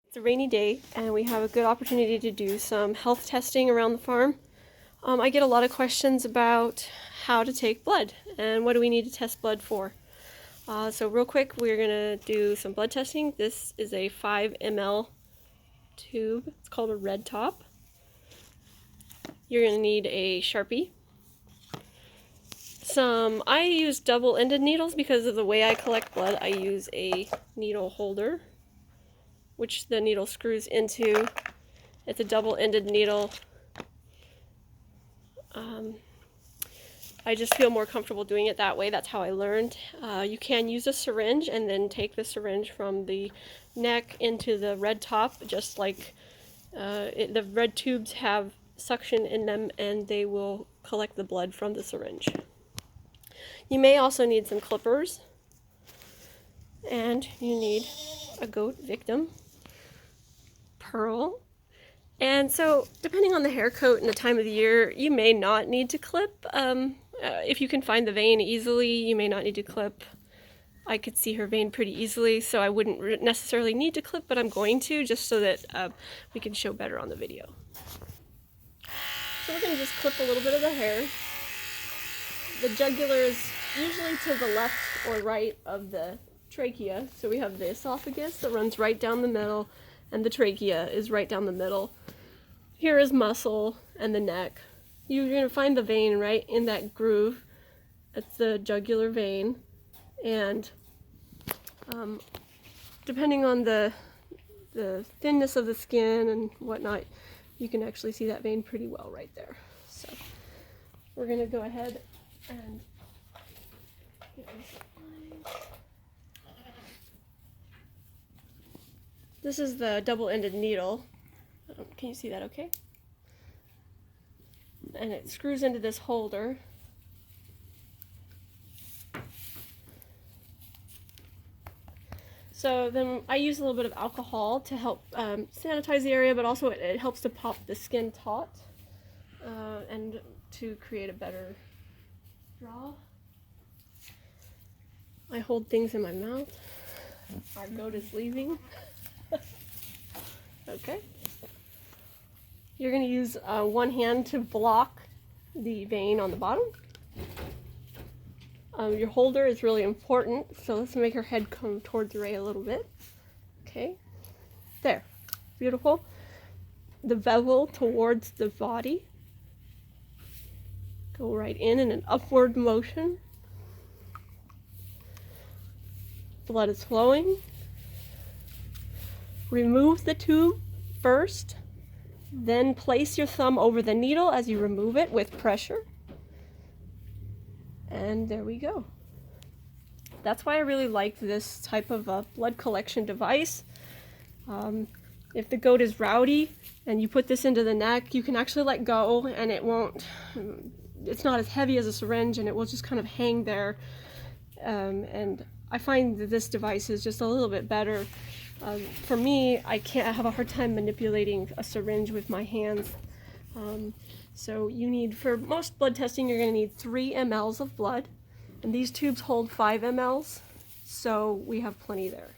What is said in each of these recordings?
It's a rainy day and we have a good opportunity to do some health testing around the farm. I get a lot of questions about how to take blood and what do we need to test blood for. So real quick, we're going to do some blood testing. This is a 5 ml tube. It's called a red top. You're going to need a Sharpie. I use double-ended needles because of the way I collect blood. I use a needle holder, which the needle screws into. It's a double-ended needle. I just feel more comfortable doing it that way. That's how I learned. You can use a syringe and then take the syringe from the neck into the red top, just like the red tubes have suction in them and they will collect the blood from the syringe. You may also need some clippers, and you need a goat victim, pearl. And so, depending on the hair coat and the time of the year, you may not need to clip. If you can find the vein easily, you may not need to clip. I could see her vein pretty easily, so I wouldn't necessarily need to clip, but I'm going to, just so that we can show better on the video. So we're going to just clip a little bit of the hair. The jugular is usually to the left or right of the trachea. So we have the esophagus that runs right down the middle, and the trachea is right down the middle. Here is muscle and the neck. You're going to find the vein right in that groove. That's the jugular vein. And depending on the thinness of the skin and whatnot, you can actually see that vein pretty well right there. So we're going to go ahead and get this line. This is the double-ended needle. Can you see that okay? And it screws into this holder. So then I use a little bit of alcohol to help sanitize the area, but also it helps to pop the skin taut and to create a better draw. I hold things in my mouth. Our goat is leaving. Okay. You're going to use one hand to block the vein on the bottom. Your holder is really important, so let's make her head come towards Ray a little bit. Okay. There. Beautiful. The bevel towards the body. Go right in an upward motion. Blood is flowing. Remove the tube first, then place your thumb over the needle as you remove it with pressure. And there we go. That's why I really like this type of blood collection device. If the goat is rowdy and you put this into the neck, you can actually let go and it's not as heavy as a syringe and it will just kind of hang there. And I find that this device is just a little bit better. For me, I have a hard time manipulating a syringe with my hands. So you need, for most blood testing, you're going to need 3 mLs of blood. And these tubes hold 5 mLs, so we have plenty there.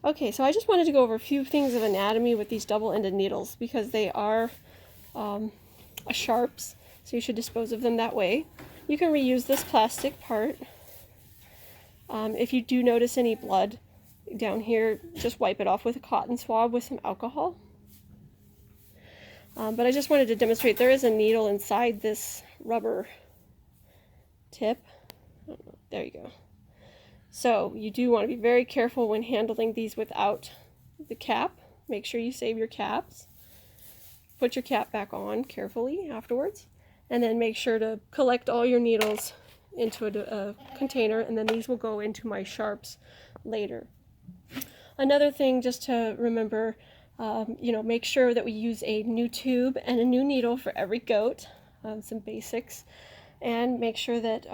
Okay, so I just wanted to go over a few things of anatomy with these double-ended needles because they are sharps, so you should dispose of them that way. You can reuse this plastic part. If you do notice any blood down here, just wipe it off with a cotton swab with some alcohol. But I just wanted to demonstrate there is a needle inside this rubber tip. There you go. So you do want to be very careful when handling these without the cap. Make sure you save your caps. Put your cap back on carefully afterwards. And then make sure to collect all your needles into a container, and then these will go into my sharps later. Another thing just to remember, make sure that we use a new tube and a new needle for every goat, some basics, and make sure that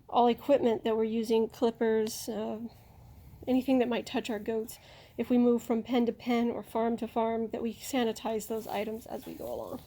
all equipment that we're using, clippers, anything that might touch our goats, if we move from pen to pen or farm to farm, that we sanitize those items as we go along.